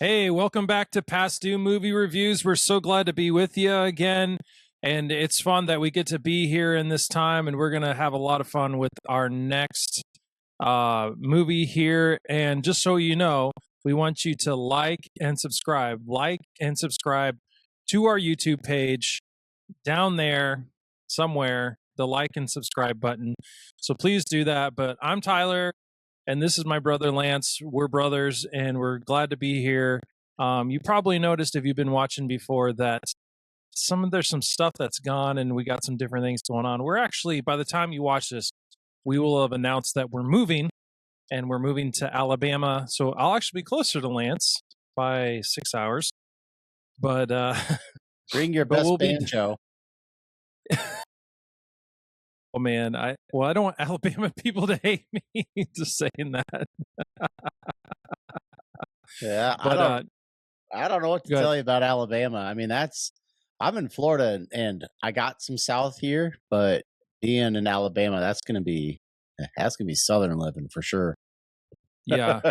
Hey, welcome back to Past Due Movie Reviews. We're so glad to be with you again. And it's fun that we get to be here in this time, and we're going to have a lot of fun with our next movie here. And just so you know, we want you to like and subscribe to our YouTube page down there somewhere, the like and subscribe button. So please do that. But I'm Tyler. And this is my brother Lance. We're brothers, and we're glad to be here. You probably noticed if you've been watching before that there's some stuff that's gone, and we got some different things going on. We're actually, by the time you watch this, we will have announced that we're moving, and we're moving to Alabama. So I'll actually be closer to Lance by 6 hours. But bring your best banjo. Oh man, I don't want Alabama people to hate me just saying that. Yeah, but I don't know what to tell you about Alabama. I mean, I'm in Florida and I got some South here, but being in Alabama, that's gonna be Southern living for sure. Yeah.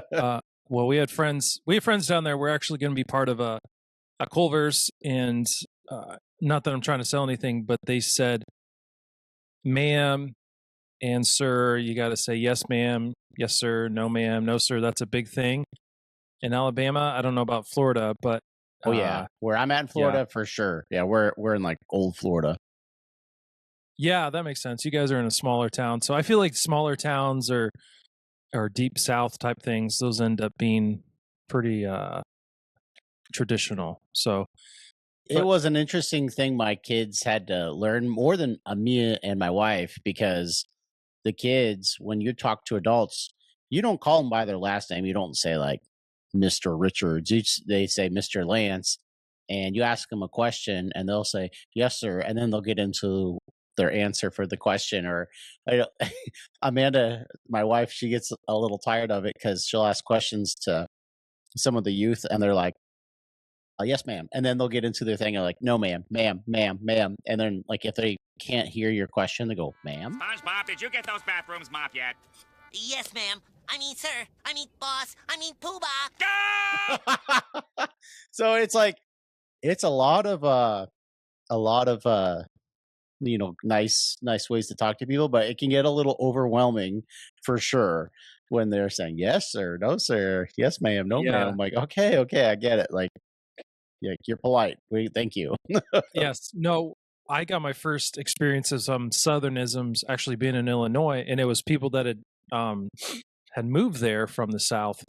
Well, we have friends down there. We're actually going to be part of a Culver's, and not that I'm trying to sell anything, but they said, ma'am and sir, you got to say yes ma'am, yes sir, no ma'am, no sir. That's a big thing in Alabama. I don't know about Florida, but yeah, where I'm at in Florida, for sure. Yeah, we're in like old Florida. Yeah, that makes sense. You guys are in a smaller town, so I feel like smaller towns or deep south type things, those end up being pretty traditional. So it was an interesting thing my kids had to learn more than me and my wife, because the kids, when you talk to adults, you don't call them by their last name. You don't say like Mr. Richards. They say Mr. Lance, and you ask them a question and they'll say, yes, sir. And then they'll get into their answer for the question. Or Amanda, my wife, she gets a little tired of it because she'll ask questions to some of the youth and they're like, yes, ma'am. And then they'll get into their thing and like, no, ma'am, ma'am, ma'am, ma'am. And then like, if they can't hear your question, they go, ma'am. SpongeBob, did you get those bathrooms mopped yet? Yes, ma'am. I mean, sir. I mean, boss. I mean, poobah. So it's like, it's a lot of nice ways to talk to people, but it can get a little overwhelming for sure when they're saying yes sir, no sir, yes ma'am, no ma'am. I'm like, okay, I get it. Like, yeah, you're polite. Thank you. Yes. No, I got my first experience of some Southernisms actually being in Illinois, and it was people that had moved there from the South,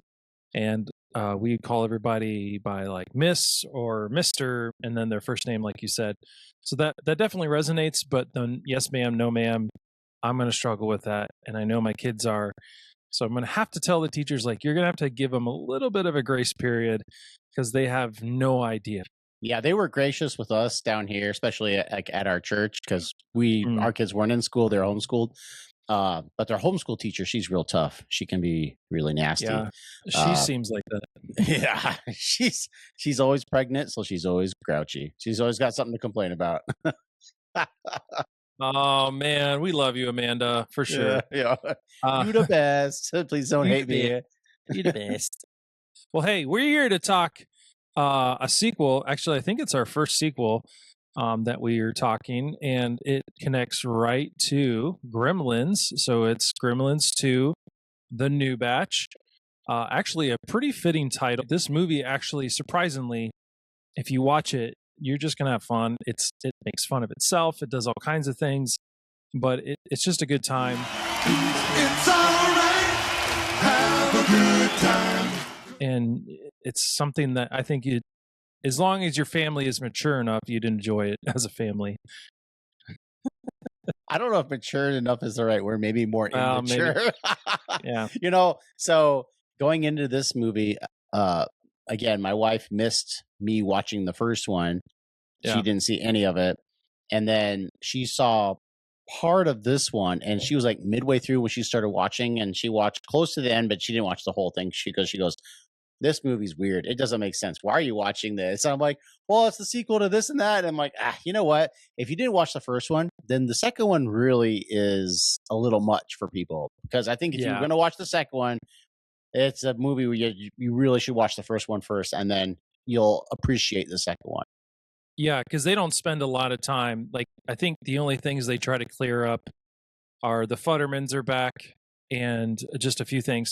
and we'd call everybody by like Miss or Mr. and then their first name, like you said. So that definitely resonates. But then yes, ma'am, no, ma'am, I'm going to struggle with that, and I know my kids are. So I'm going to have to tell the teachers, like, you're going to have to give them a little bit of a grace period because they have no idea. Yeah, they were gracious with us down here, especially at our church, because our kids weren't in school; they're homeschooled. But their homeschool teacher, she's real tough. She can be really nasty. Yeah, she seems like that. Yeah, she's always pregnant, so she's always grouchy. She's always got something to complain about. Oh man, we love you, Amanda, for sure. Yeah. You the best. Please don't hate me. You the best. Well, hey, we're here to talk a sequel. Actually, I think it's our first sequel that we are talking, and it connects right to Gremlins. So it's Gremlins 2, The New Batch. Actually, a pretty fitting title. This movie, actually, surprisingly, if you watch it, you're just gonna have fun. It makes fun of itself. It does all kinds of things, but it's just a good time. It's all right. Have a good time. And it's something that I think as long as your family is mature enough, you'd enjoy it as a family. I don't know if mature enough is the right word. Maybe more immature. Maybe. Yeah. So going into this movie, again, my wife missed me watching the first one. Yeah. She didn't see any of it. And then she saw part of this one, and she was like midway through when she started watching, and she watched close to the end, but she didn't watch the whole thing. She goes, this movie's weird. It doesn't make sense. Why are you watching this? And I'm like, well, it's the sequel to this and that. And I'm like, you know what? If you didn't watch the first one, then the second one really is a little much for people. Because I think if you're going to watch the second one, It's a movie where you really should watch the first one first, and then you'll appreciate the second one. Yeah, because they don't spend a lot of time. Like, I think the only things they try to clear up are the Futtermans are back and just a few things,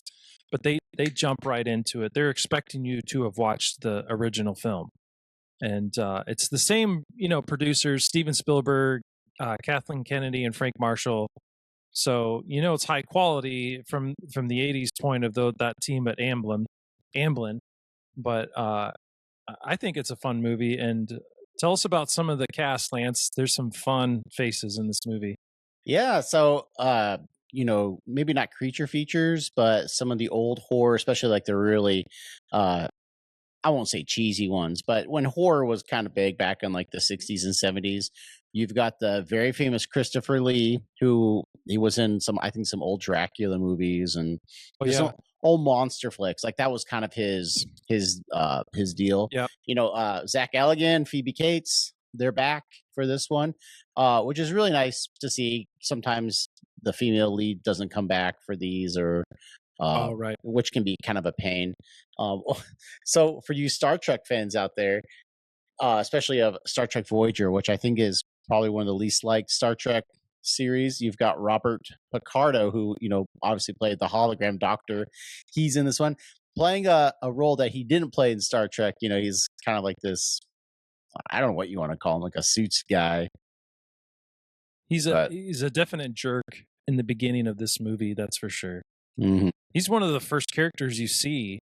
but they jump right into it. They're expecting you to have watched the original film, and it's the same, producers: Steven Spielberg, Kathleen Kennedy, and Frank Marshall. So it's high quality from the '80s point of that team at Amblin. But I think it's a fun movie. And tell us about some of the cast, Lance. There's some fun faces in this movie. Yeah, so maybe not creature features, but some of the old horror, especially like the really uh I won't say cheesy ones, but when horror was kind of big back in like the 60s and 70s, you've got the very famous Christopher Lee, who he was in some old Dracula movies and Oh just yeah, some old monster flicks. Like that was kind of his deal. yeah. Zach Galligan, Phoebe Cates, they're back for this one, which is really nice to see. Sometimes the female lead doesn't come back for these, or Oh right. which can be kind of a pain. Um, so for you Star Trek fans out there, especially of Star Trek Voyager, which I think is probably one of the least liked Star Trek series, you've got Robert Picardo, who obviously played the hologram doctor. He's in this one playing a role that he didn't play in Star Trek. He's kind of like this. I don't know what you want to call him, like a suits guy. He's But a definite jerk in the beginning of this movie, that's for sure. mhm. He's one of the first characters you see,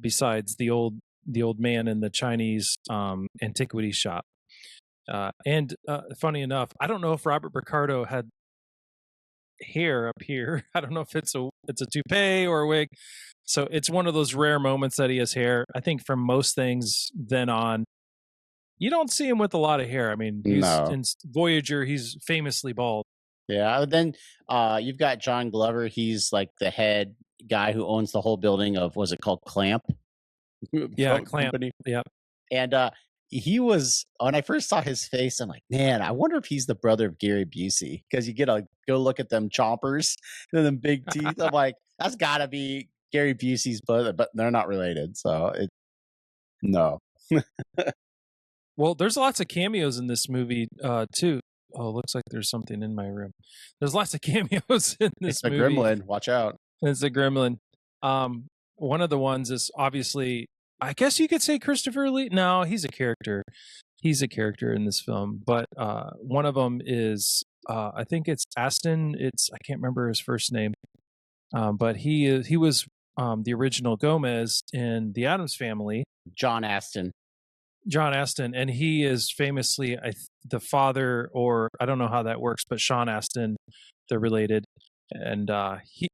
besides the old man in the Chinese antiquity shop. And funny enough, I don't know if Robert Picardo had hair up here. I don't know if it's a toupee or a wig. So it's one of those rare moments that he has hair. I think from most things then on, you don't see him with a lot of hair. I mean, he's No. in Voyager, he's famously bald. Yeah, then you've got John Glover. He's like the head guy who owns the whole building of, was it called Clamp? Yeah, Phone Clamp. company. Yeah. And he was, when I first saw his face, I'm like, man, I wonder if he's the brother of Gary Busey, because you get to go look at them chompers and them big teeth. I'm like, that's got to be Gary Busey's brother, but they're not related. So no. Well, there's lots of cameos in this movie too. Oh, looks like there's something in my room. There's lots of cameos in this It's a movie. gremlin. Watch out. It's a gremlin. One of the ones is obviously, I guess you could say Christopher Lee. No, he's a character. He's a character in this film. But one of them is, I think it's Aston. I can't remember his first name. But he was the original Gomez in the Addams Family. John Aston, and he is famously the father, or I don't know how that works, but Sean Astin, they're related. And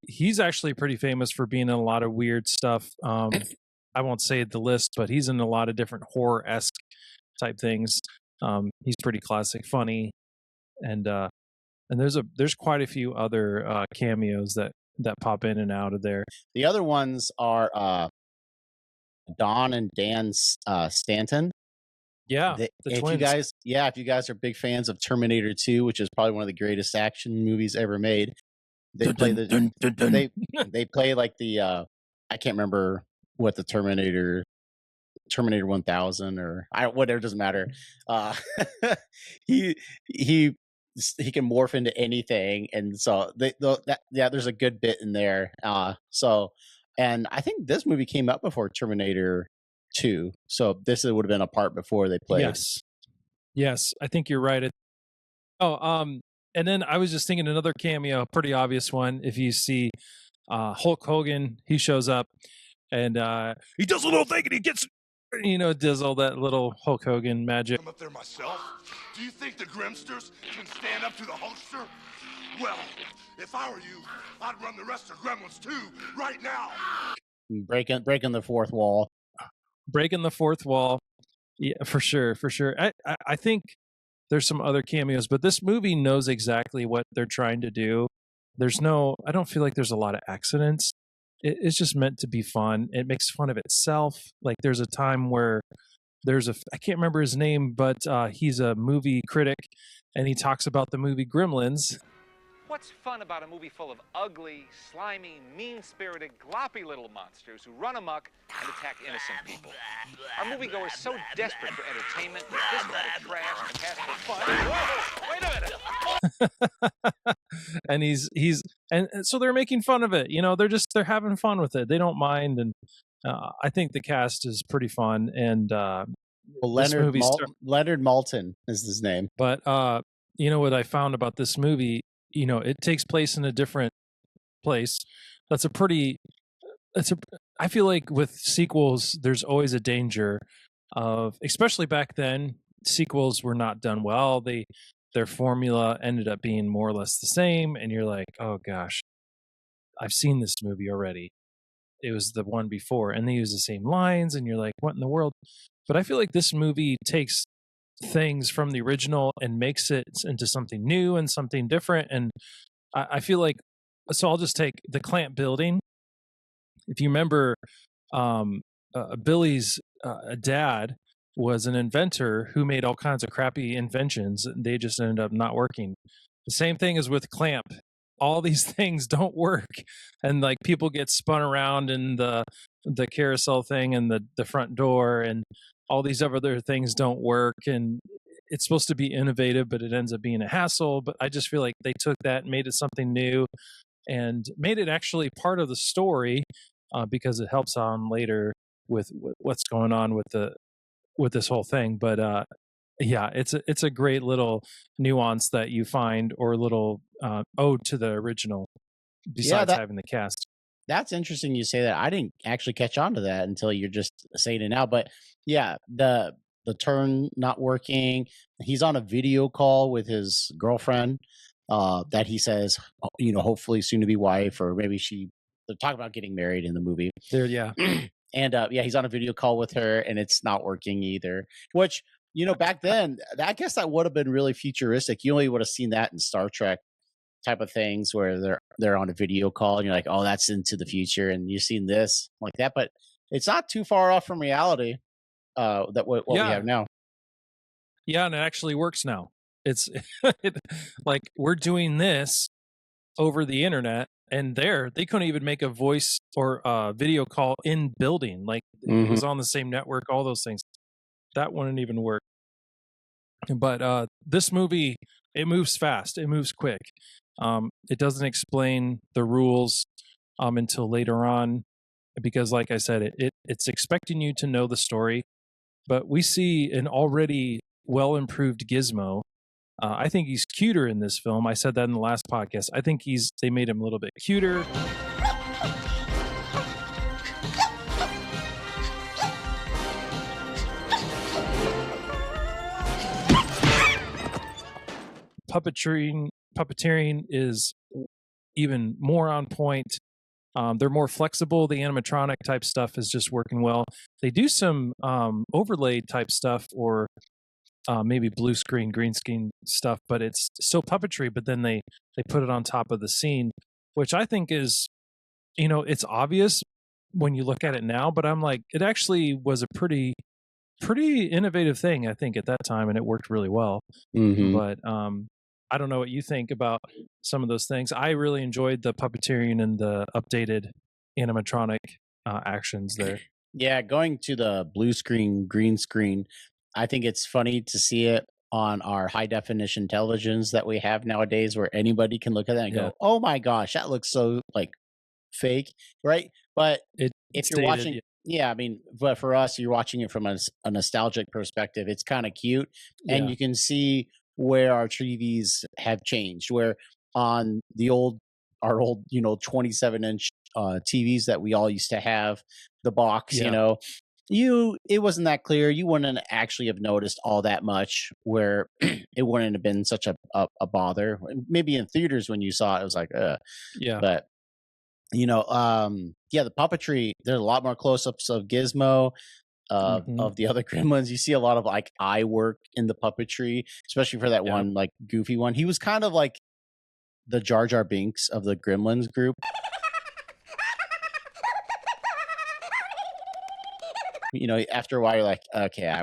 he's actually pretty famous for being in a lot of weird stuff. I won't say the list, but he's in a lot of different horror-esque type things. He's pretty classic, funny, and there's quite a few other cameos that pop in and out of there. The other ones are Don and Dan Stanton. Yeah, The the if you twins. if you guys are big fans of Terminator 2, which is probably one of the greatest action movies ever made, they play they play like the I can't remember what the Terminator 1000, or whatever, doesn't matter. He he can morph into anything, and so there's a good bit in there. And I think this movie came out before Terminator 2, so this would have been a part before they played. Yes, I think you're right. And then I was just thinking another cameo, a pretty obvious one. If you see Hulk Hogan, he shows up and he does a little thing and he gets, does all that little Hulk Hogan magic. I'm up there myself. Do you think the Grimsters can stand up to the Hulkster? Well, if I were you, I'd run the rest of Gremlins too, right now. Breaking the fourth wall. Breaking the fourth wall. Yeah, for sure. I think there's some other cameos, but this movie knows exactly what they're trying to do. I don't feel like there's a lot of accidents. It's just meant to be fun. It makes fun of itself. Like there's a time where I can't remember his name, but he's a movie critic and he talks about the movie Gremlins. what's fun about a movie full of ugly, slimy, mean-spirited, gloppy little monsters who run amok and attack innocent people? Our moviegoers so desperate for entertainment that this kind of trash and cast for fun. Whoa, wait a minute! And and so they're making fun of it. They're having fun with it. They don't mind, and I think the cast is pretty fun. And Leonard Maltin is his name. But what I found about this movie, it takes place in a different place. I feel like with sequels, there's always a danger of, especially back then, sequels were not done well. Their formula ended up being more or less the same, and you're like, oh gosh, I've seen this movie already. It was the one before, and they use the same lines, and you're like, what in the world? But I feel like this movie takes things from the original and makes it into something new and something different. And I feel like, so I'll just take the Clamp building. If you remember, Billy's dad was an inventor who made all kinds of crappy inventions. They just ended up not working. The same thing is with Clamp. All these things don't work, and like people get spun around in the carousel thing and the front door, and all these other things don't work. And it's supposed to be innovative, but it ends up being a hassle. But I just feel like they took that and made it something new, and made it actually part of the story, because it helps on later with what's going on with this whole thing. But yeah, it's a great little nuance that you find, or a little ode to the original, besides having the cast. That's interesting you say that. I didn't actually catch on to that until you're just saying it now. But yeah, the turn not working. He's on a video call with his girlfriend that he says, hopefully soon to be wife, or maybe they're talking about getting married in the movie. Yeah. And he's on a video call with her, and it's not working either. Which, back then, I guess that would have been really futuristic. You only would have seen that in Star Trek type of things, where they're on a video call, and you're like, oh, that's into the future, and you've seen this like that. But it's not too far off from reality. That what we have now. Yeah, and it actually works now. It's like we're doing this over the internet, and they couldn't even make a voice or video call in building. Like it was on the same network, all those things. That wouldn't even work. But this movie, it moves fast. It moves quick. It doesn't explain the rules until later on, because like I said, it's expecting you to know the story. But we see an already well-improved Gizmo. I think he's cuter in this film. I said that in the last podcast. I think they made him a little bit cuter. Puppeteering is even more on point. They're more flexible. The animatronic type stuff is just working well. They do some overlay type stuff, or maybe blue screen, green screen stuff, but it's still puppetry. But then they put it on top of the scene, which I think is, it's obvious when you look at it now. But I'm like, it actually was a pretty innovative thing, I think, at that time, and it worked really well. But I don't know what you think about some of those things. I really enjoyed the puppeteering and the updated animatronic actions there. Yeah, going to the blue screen, green screen, I think it's funny to see it on our high definition televisions that we have nowadays, where anybody can look at that and go, oh my gosh, that looks so like fake, right? But if you're watching, but for us, you're watching it from a nostalgic perspective. It's kind of cute, and you can see where our TVs have changed. Where on our old 27-inch TVs that we all used to have, the box, it wasn't that clear. You wouldn't actually have noticed all that much, where it wouldn't have been such a bother. Maybe in theaters when you saw it, it was like, but the puppetry, there's a lot more close-ups of Gizmo, of the other Gremlins. You see a lot of like eye work in the puppetry, especially for that one like goofy one. He was kind of like the Jar Jar Binks of the Gremlins group. After a while, you're like, okay, I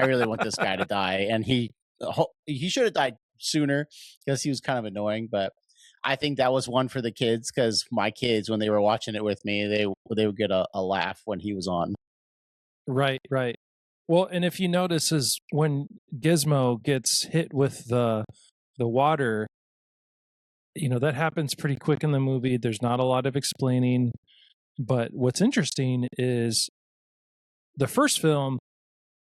really want this guy to die, and he should have died sooner, because he was kind of annoying. But I think that was one for the kids because my kids, when they were watching it with me, they would get a laugh when he was on. Right, right. Well, and if you notice, is when Gizmo gets hit with the water, that happens pretty quick in the movie. There's not a lot of explaining, but what's interesting is the first film,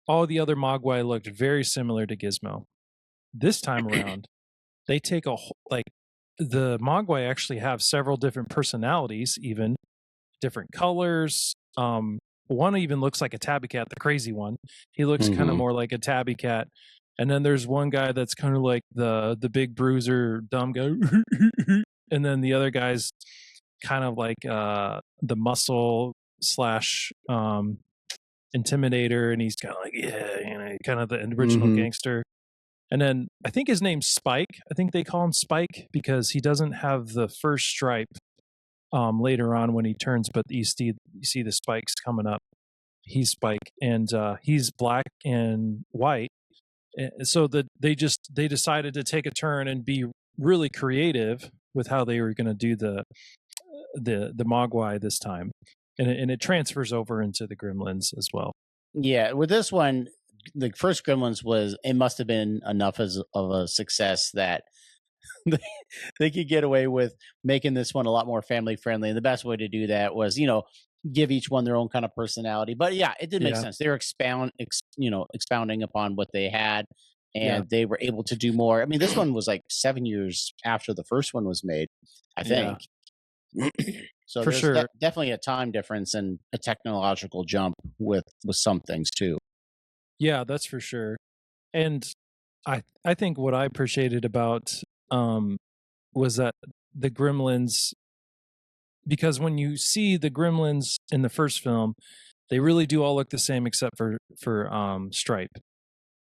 all the other Mogwai looked very similar to Gizmo. This time around, they take like the Mogwai actually have several different personalities, even different colors. One even looks like a tabby cat, the crazy one. He looks kind of more like a tabby cat. And then there's one guy that's kind of like the big bruiser, dumb guy. And then the other guy's kind of like the muscle slash intimidator, and he's kind of like kind of the original gangster. And then I think his name's Spike. I think they call him Spike because he doesn't have the first stripe later on when he turns, but you see the spikes coming up. He's Spike, and he's black and white. So they decided to take a turn and be really creative with how they were going to do the Mogwai this time, and it transfers over into the Gremlins as well. Yeah, with this one, the first Gremlins it must have been enough of a success that they could get away with making this one a lot more family friendly. And the best way to do that was, give each one their own kind of personality. But yeah, it did make sense. They were expounding upon what they had, and they were able to do more. I mean, this one was like 7 years after the first one was made, I think. So for sure, definitely a time difference and a technological jump with some things too. Yeah, that's for sure. And I think what I appreciated about was that the Gremlins, because when you see the Gremlins in the first film, they really do all look the same except for Stripe.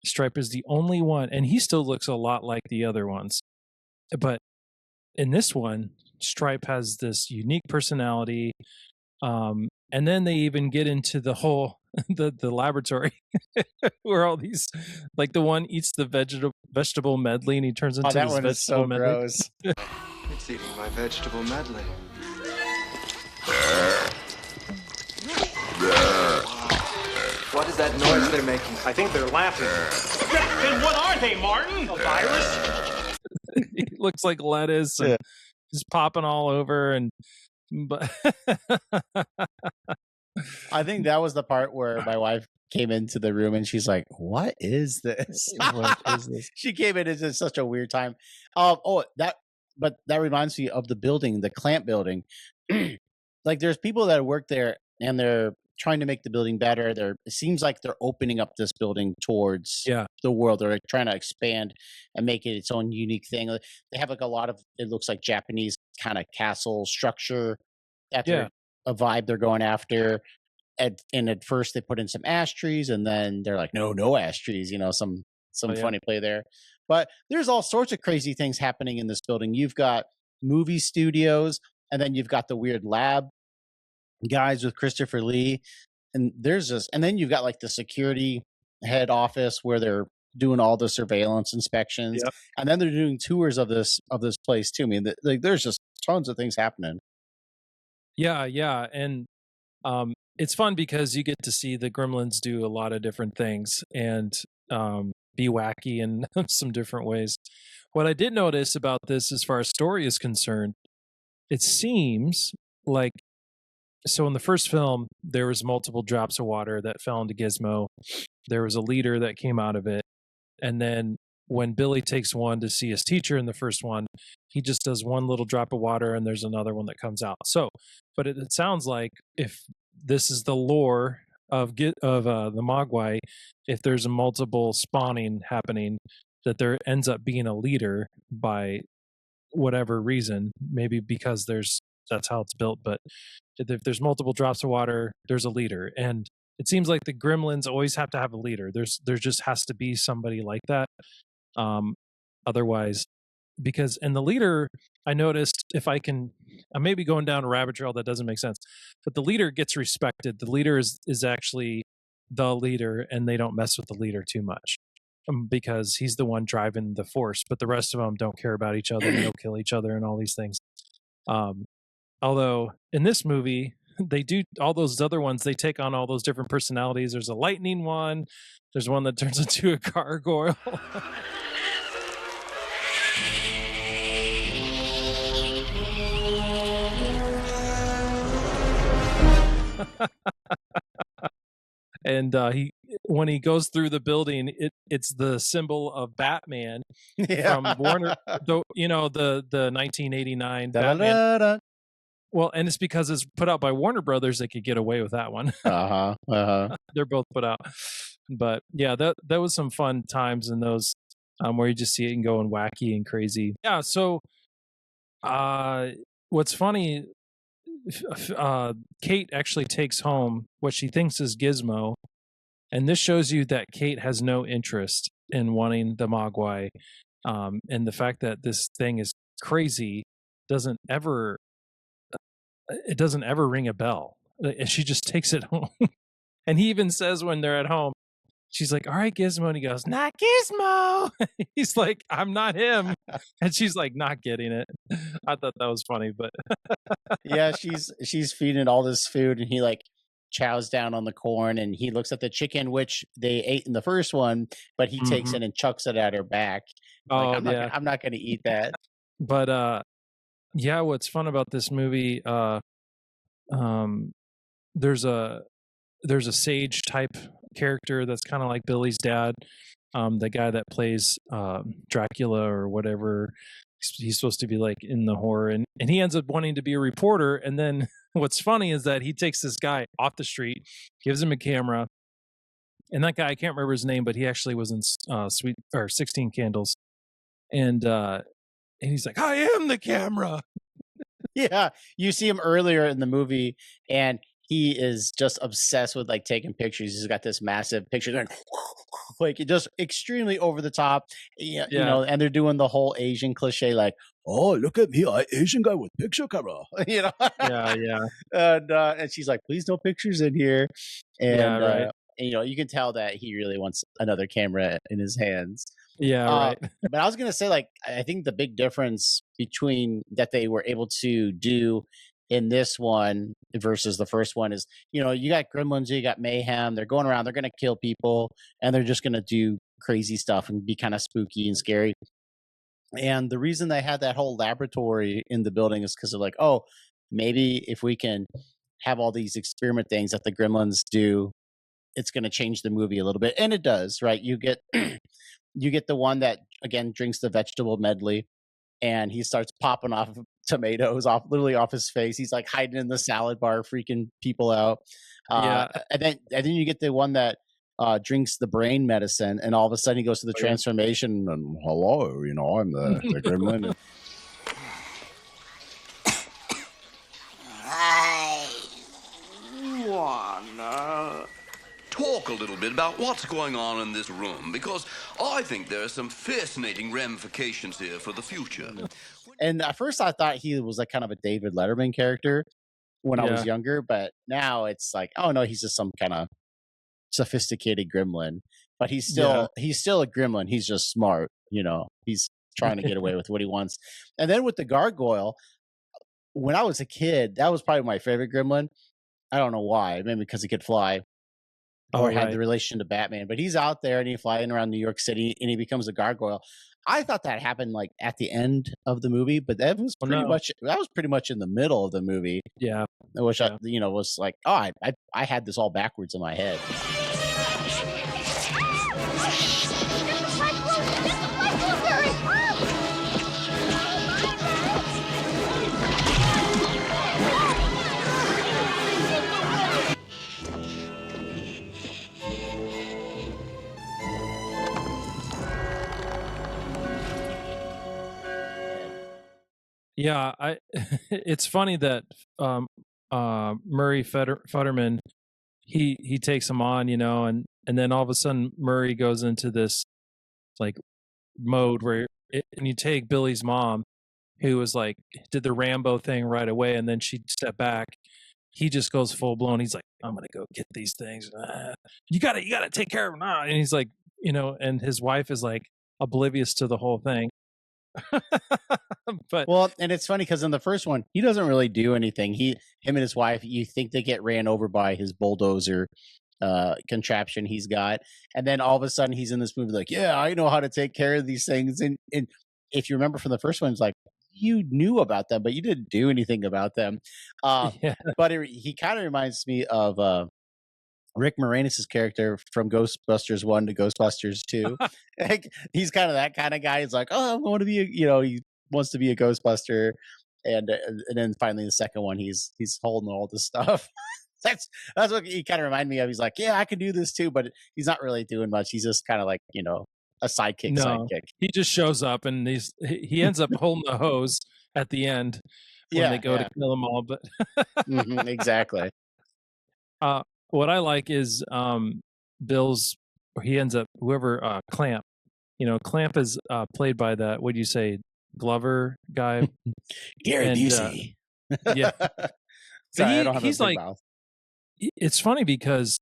Stripe is the only one, and he still looks a lot like the other ones. But in this one, Stripe has this unique personality. And then they even get into the whole the laboratory where all these, like, the one eats the vegetable medley and he turns into this vegetable medley. Gross. It's eating my vegetable medley. What is that noise they're making? I think they're laughing. Then what are they, Martin? A virus? He looks like lettuce and he's popping all over, and but I think that was the part where my wife came into the room and she's like, "What is this? What is this?" She came in at such a weird time. But that reminds me of the building, the Clamp building. Like, there's people that work there and they're trying to make the building better. It seems like they're opening up this building towards the world. They're trying to expand and make it its own unique thing. They have like a lot of, it looks like Japanese kind of castle structure. That's a vibe they're going after. And at first they put in some ash trees, and then they're like, no ash trees, some funny play there. But there's all sorts of crazy things happening in this building. You've got movie studios, and then you've got the weird lab guys with Christopher Lee, and and then you've got like the security head office where they're doing all the surveillance inspections, and then they're doing tours of this place too. I mean, there's just tons of things happening. Yeah, and it's fun because you get to see the Gremlins do a lot of different things and be wacky in some different ways. What I did notice about this, as far as story is concerned, it seems like, so in the first film, there was multiple drops of water that fell into Gizmo. There was a leader that came out of it. And then when Billy takes one to see his teacher in the first one, he just does one little drop of water and there's another one that comes out. So, but it sounds like, if this is the lore of the Mogwai, if there's a multiple spawning happening, that there ends up being a leader by whatever reason, maybe because that's how it's built. But if there's multiple drops of water, there's a leader. And it seems like the Gremlins always have to have a leader. There just has to be somebody like that. Otherwise, and the leader, I noticed, I'm maybe going down a rabbit trail that doesn't make sense, but the leader gets respected. The leader is actually the leader, and they don't mess with the leader too much. because he's the one driving the force, but the rest of them don't care about each other and they'll kill each other and all these things. Although in this movie, they do all those other ones, they take on all those different personalities. There's a lightning one, there's one that turns into a gargoyle. And when he goes through the building, it's the symbol of Batman from Warner, the 1989 Batman. Well, and it's because it's put out by Warner Brothers, they could get away with that one. They're both put out, but yeah, that was some fun times in those, where you just see it going wacky and crazy. Yeah. So, what's funny, Kate actually takes home what she thinks is Gizmo, and this shows you that Kate has no interest in wanting the Mogwai, and the fact that this thing is crazy doesn't ever ring a bell, and she just takes it home. And he even says when they're at home, she's like, "All right, Gizmo," and he goes, "Not Gizmo." He's like, "I'm not him," and she's like, not getting it. I thought that was funny, but yeah, she's feeding it all this food, and he like chows down on the corn, and he looks at the chicken which they ate in the first one, but he takes it and chucks it at her back. Like, I'm not gonna eat that. But yeah, what's fun about this movie, there's a sage type character that's kind of like Billy's dad, the guy that plays Dracula or whatever. He's supposed to be like in the horror, and he ends up wanting to be a reporter. And then what's funny is that he takes this guy off the street, gives him a camera, and that guy, I can't remember his name, but he actually was in 16 Candles, and he's like, "I am the camera." Yeah, you see him earlier in the movie, and he is just obsessed with like taking pictures. He's got this massive picture, going like just extremely over the top. You know, and they're doing the whole Asian cliche, like, "Oh, look at me, I Asian guy with picture camera." You know, and she's like, "Please, no pictures in here." And, and you can tell that he really wants another camera in his hands. But I was gonna say, like, I think the big difference between that they were able to do in this one versus the first one is, you got Gremlins, you got mayhem. They're going around, they're gonna kill people, and they're just gonna do crazy stuff and be kind of spooky and scary. And the reason they had that whole laboratory in the building is because they're like, oh, maybe if we can have all these experiment things that the Gremlins do, it's going to change the movie a little bit. And it does, right? You get the one that again drinks the vegetable medley, and he starts popping off tomatoes literally off his face. He's like hiding in the salad bar, freaking people out. And then you get the one that drinks the brain medicine, and all of a sudden he goes to the transformation, and hello, I'm the gremlin. Talk a little bit about what's going on in this room, because I think there are some fascinating ramifications here for the future. And at first I thought he was like kind of a David Letterman character when I was younger, but now it's like, oh no, he's just some kind of sophisticated gremlin. But he's still a gremlin. He's just smart, he's trying to get away with what he wants. And then with the gargoyle, when I was a kid, that was probably my favorite gremlin. I don't know why, maybe because he could fly. Or had the relation to Batman, but he's out there and he's flying around New York City and he becomes a gargoyle. I thought that happened like at the end of the movie, but that was pretty much in the middle of the movie. Yeah, which I was like, oh, I had this all backwards in my head. Yeah, it's funny that Murray Futterman, he takes him on, and then all of a sudden Murray goes into this like mode where and you take Billy's mom, who was like did the Rambo thing right away, and then she stepped back. He just goes full blown. He's like, I'm gonna go get these things. You gotta take care of them now. And he's like and his wife is like oblivious to the whole thing. But Well, and it's funny because in the first one, he doesn't really do anything. Him and his wife, you think they get ran over by his bulldozer contraption he's got, and then all of a sudden he's in this movie like, yeah, I know how to take care of these things. And if you remember from the first one, it's like you knew about them, but you didn't do anything about them. yeah, But he kind of reminds me of Rick Moranis' character from Ghostbusters 1 to Ghostbusters 2. Like, he's kind of that kind of guy. He's like, oh, I want to be he wants to be a Ghostbuster. And then finally the second one, he's holding all this stuff. That's what he kind of reminded me of. He's like, yeah, I can do this too, but he's not really doing much. He's just kind of like, a sidekick. no, he just shows up and he ends up holding the hose at the end when they go to kill them all. But exactly. What I like is Bill's. He ends up Clamp. Clamp is played by that. What do you say, Glover guy? Gary Busey. Yeah. Sorry, I don't have he's a big like. mouth. It's funny because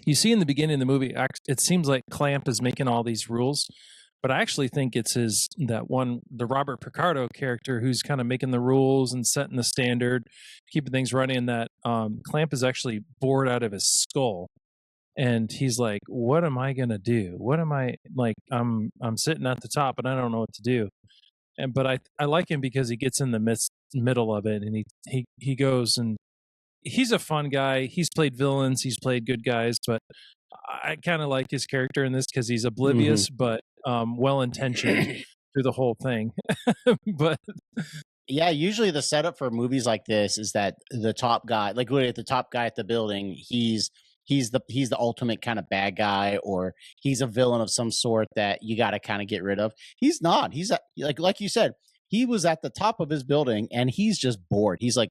you see in the beginning of the movie, it seems like Clamp is making all these rules, but I actually think it's the Robert Picardo character who's kind of making the rules and setting the standard, keeping things running. And that Clamp is actually bored out of his skull, and he's like, "What am I gonna do? What am I like? I'm sitting at the top, and I don't know what to do." But I like him because he gets in the middle of it, and he goes and. He's a fun guy. He's played villains. He's played good guys, but I kind of like his character in this because he's oblivious, but well-intentioned through the whole thing. But yeah, usually the setup for movies like this is that the top guy, like the top guy at the building, he's the ultimate kind of bad guy, or he's a villain of some sort that you got to kind of get rid of. He's not. He's like you said, he was at the top of his building and he's just bored. He's like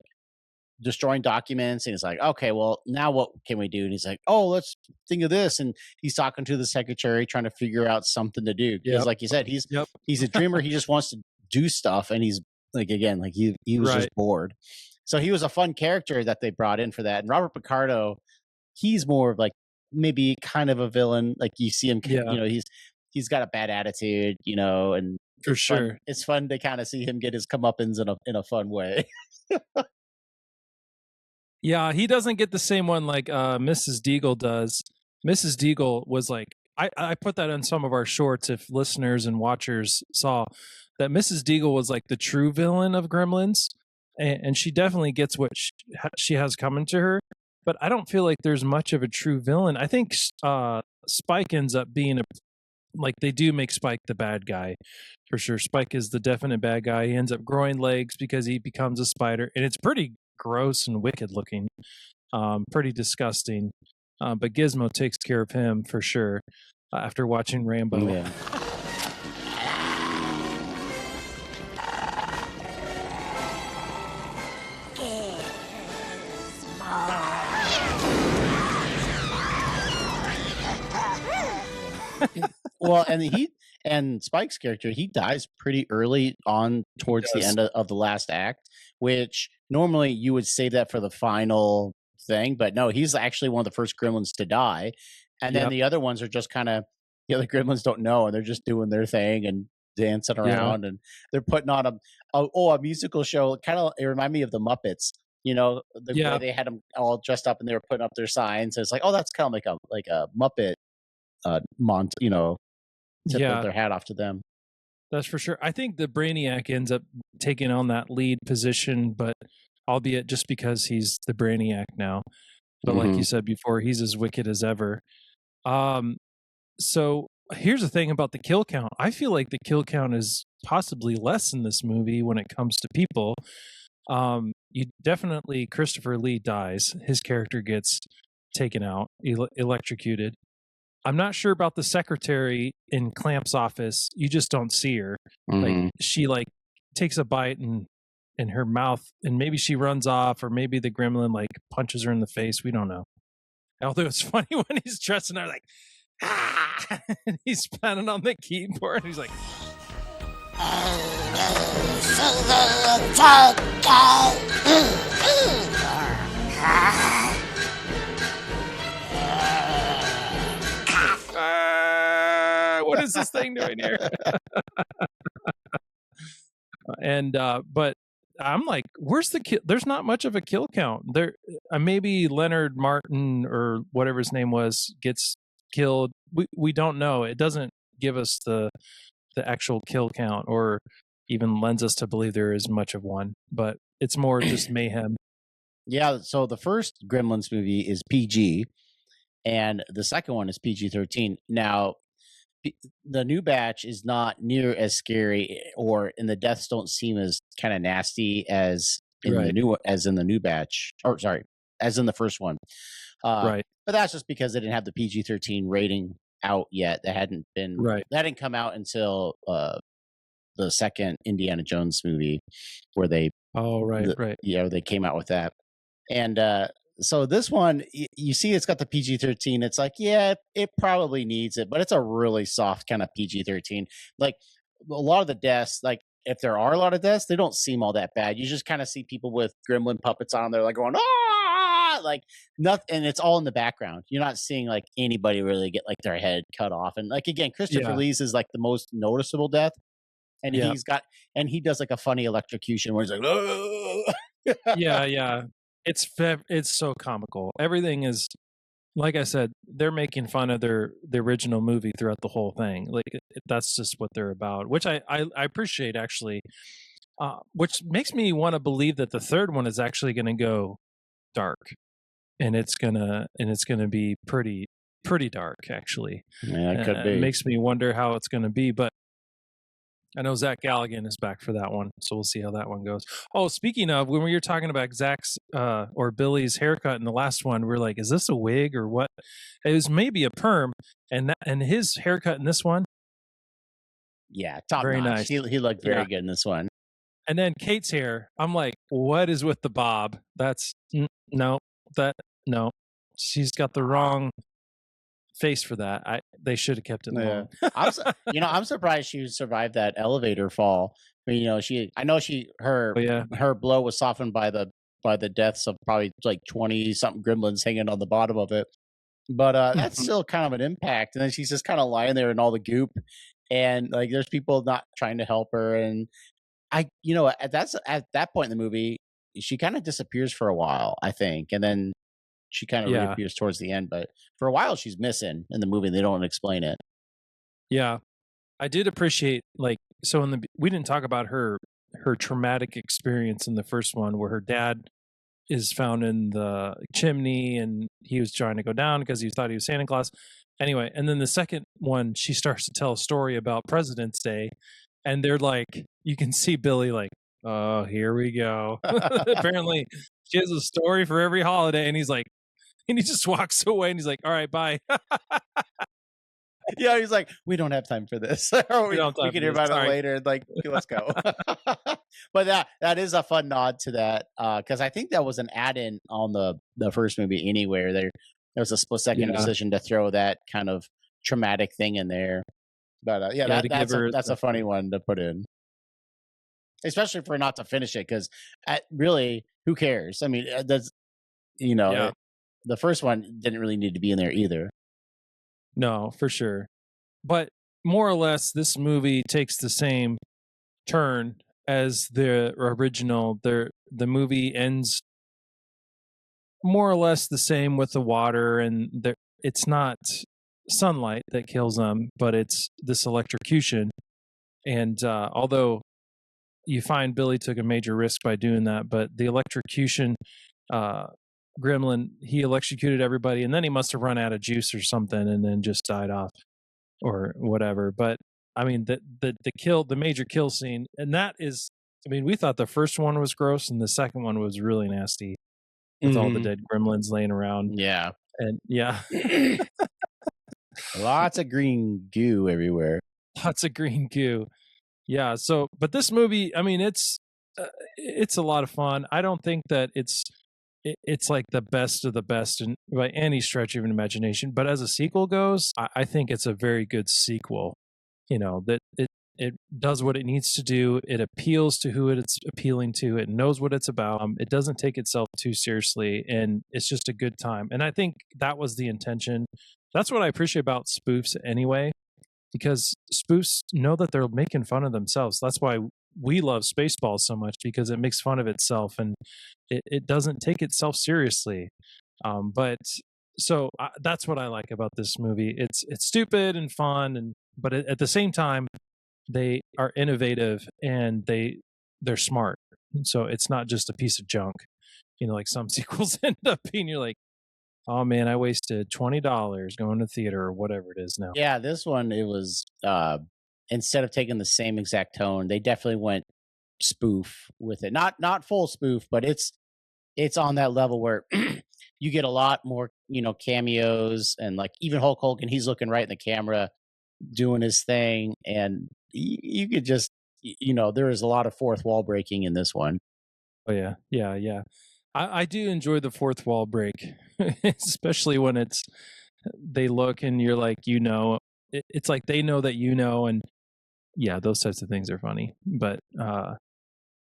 destroying documents, and he's like, okay, well, now what can we do? And he's like, oh, let's think of this. And he's talking to the secretary, trying to figure out something to do. Because like you said, he's a dreamer. He just wants to do stuff. And he's like, again, like he was just bored. So he was a fun character that they brought in for that. And Robert Picardo, he's more of like maybe kind of a villain. Like you see him, he's got a bad attitude, and for sure, it's fun to kind of see him get his comeuppance in a fun way. Yeah, he doesn't get the same one like Mrs. Deagle does. Mrs. Deagle was like, I put that in some of our shorts if listeners and watchers saw that Mrs. Deagle was like the true villain of Gremlins, and she definitely gets what she has coming to her. But I don't feel like there's much of a true villain. I think Spike ends up being like they do make Spike the bad guy for sure. Spike is the definite bad guy. He ends up growing legs because he becomes a spider, and it's pretty gross and wicked looking, pretty disgusting. But Gizmo takes care of him for sure after watching Rambo. Yeah. Well, and Spike's character, he dies pretty early on towards the end of the last act, which normally you would save that for the final thing, but no, he's actually one of the first Gremlins to die. And then the other ones are just kind of, the other Gremlins don't know, and they're just doing their thing and dancing around, and they're putting on a musical show. It reminded me of the Muppets. The way they had them all dressed up and they were putting up their signs. So it's like, oh, that's kind of like a Muppet tip their hat off to them. That's for sure. I think the Brainiac ends up taking on that lead position, but albeit just because he's the Brainiac now. But like you said before, he's as wicked as ever. So here's the thing about the kill count. I feel like the kill count is possibly less in this movie when it comes to people. Christopher Lee dies. His character gets taken out, electrocuted. I'm not sure about the secretary in Clamp's office. You just don't see her. Like she takes a bite in her mouth, and maybe she runs off, or maybe the gremlin punches her in the face. We don't know. Although it's funny when he's dressing her like, and he's pounding on the keyboard. And he's like, thing doing here? And but I'm like, where's the kill? There's not much of a kill count there. Maybe Leonard Martin or whatever his name was gets killed. We don't know. It doesn't give us the actual kill count, or even lends us to believe there is much of one. But it's more just mayhem. Yeah. So the first Gremlins movie is PG, and the second one is PG-13. Now, the new batch is not near as scary, and the deaths don't seem as kind of nasty as in the new batch, or sorry, as in the first one. Right. But that's just because they didn't have the PG-13 rating out yet. That hadn't come out until the second Indiana Jones movie, where they they came out with that. And so this one, you see, it's got the PG-13. It's like, yeah, it probably needs it, but it's a really soft kind of PG-13. Like a lot of the deaths, like if there are a lot of deaths, they don't seem all that bad. You just kind of see people with gremlin puppets on there, like going, like nothing, and it's all in the background. You're not seeing like anybody really get like their head cut off. And like again, Christopher Lee's is like the most noticeable death, and he does like a funny electrocution where he's like, yeah. It's so comical. Everything is, like I said, they're making fun of the original movie throughout the whole thing. Like that's just what they're about, which I appreciate actually. Which makes me want to believe that the third one is actually going to go dark, and it's gonna be pretty dark actually. Yeah, it could be. It makes me wonder how it's going to be, but I know Zach Galligan is back for that one, so we'll see how that one goes. Oh, speaking of, when we were talking about Zach's or Billy's haircut in the last one, we're like, is this a wig or what? It was maybe a perm, and his haircut in this one, yeah, top very notch. nice. He looked very good in this one. And then Kate's hair, I'm like, what is with the bob? That's no. She's got the wrong face for that. They should have kept it long. I'm surprised she survived that elevator fall. I mean, her blow was softened by the deaths of probably like 20 something gremlins hanging on the bottom of it. But that's still kind of an impact. And then she's just kind of lying there in all the goop, and like there's people not trying to help her. And at that point in the movie, she kind of disappears for a while, I think, and then she kind of reappears towards the end. But for a while, she's missing in the movie. They don't explain it. Yeah, I did appreciate we didn't talk about her traumatic experience in the first one, where her dad is found in the chimney and he was trying to go down because he thought he was Santa Claus. Anyway, and then the second one, she starts to tell a story about President's Day, and they're like, you can see Billy like, oh, here we go. Apparently, she has a story for every holiday, and he's like, and he just walks away, and he's like, all right, bye. Yeah, he's like, we don't have time for this. we can hear about it later. Like, let's go. But that is a fun nod to that, because I think that was an add-in on the first movie anywhere. There was a split-second decision to throw that kind of traumatic thing in there. But that's a funny one to put in, especially for not to finish it, because really, who cares? I mean, the first one didn't really need to be in there either. No, for sure. But more or less, this movie takes the same turn as the original. The movie ends more or less the same with the water, and it's not sunlight that kills them, but it's this electrocution. And although you find Billy took a major risk by doing that, but the electrocution, Gremlin, he electrocuted everybody, and then he must have run out of juice or something, and then just died off or whatever. But I mean, the major kill scene, and that is, I mean, we thought the first one was gross, and the second one was really nasty with all the dead gremlins laying around. Yeah, and lots of green goo everywhere. Lots of green goo. Yeah. So, but this movie, I mean, it's a lot of fun. I don't think that it's like the best of the best by any stretch of an imagination. But as a sequel goes, I think it's a very good sequel. That it does what it needs to do. It appeals to who it's appealing to. It knows what it's about. It doesn't take itself too seriously, and it's just a good time. And I think that was the intention. That's what I appreciate about spoofs anyway. because spoofs know that they're making fun of themselves. That's why we love Spaceballs so much, because it makes fun of itself and it doesn't take itself seriously. But so that's what I like about this movie. It's stupid and fun, and but at the same time, they are innovative and they're smart. So it's not just a piece of junk, like some sequels end up being. You're like, oh man, I wasted $20 going to theater or whatever it is now. Yeah, this one, it was instead of taking the same exact tone, they definitely went spoof with it. Not full spoof, but it's on that level where you get a lot more, cameos, and like even Hulk Hogan, he's looking right in the camera doing his thing, and you could just there is a lot of fourth wall breaking in this one. Oh yeah. I do enjoy the fourth wall break, especially when they look and you're like, it's like they know that and yeah, those types of things are funny. But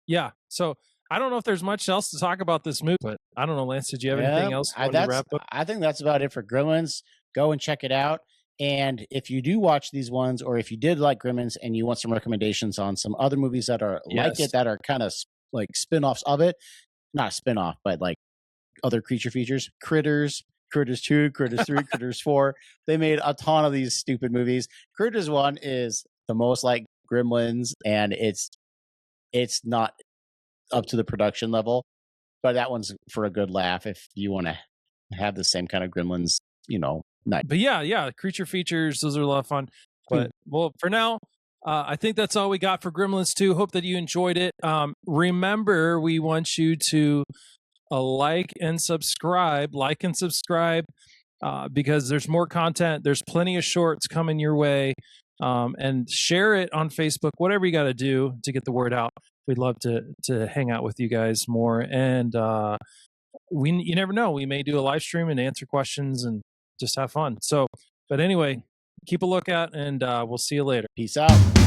yeah, so I don't know if there's much else to talk about this movie, but I don't know, Lance, did you have anything else you wanted to wrap up? I think that's about it for Gremlins. Go and check it out. And if you do watch these ones, or if you did like Gremlins and you want some recommendations on some other movies that are like it, that are kind of like spin-offs of it, not a spin-off, but like other creature features, Critters 2, Critters 3, Critters 4. They made a ton of these stupid movies. Critters 1 is the most like Gremlins, and it's not up to the production level, but that one's for a good laugh if you want to have the same kind of Gremlins, night. But yeah, creature features, those are a lot of fun. But well, for now, I think that's all we got for Gremlins 2. Hope that you enjoyed it. Remember, we want you to like and subscribe, because there's more content. There's plenty of shorts coming your way. And share it on Facebook, whatever you got to do to get the word out. We'd love to hang out with you guys more. And you never know, we may do a live stream and answer questions and just have fun. So, but anyway, keep a lookout, and we'll see you later. Peace out.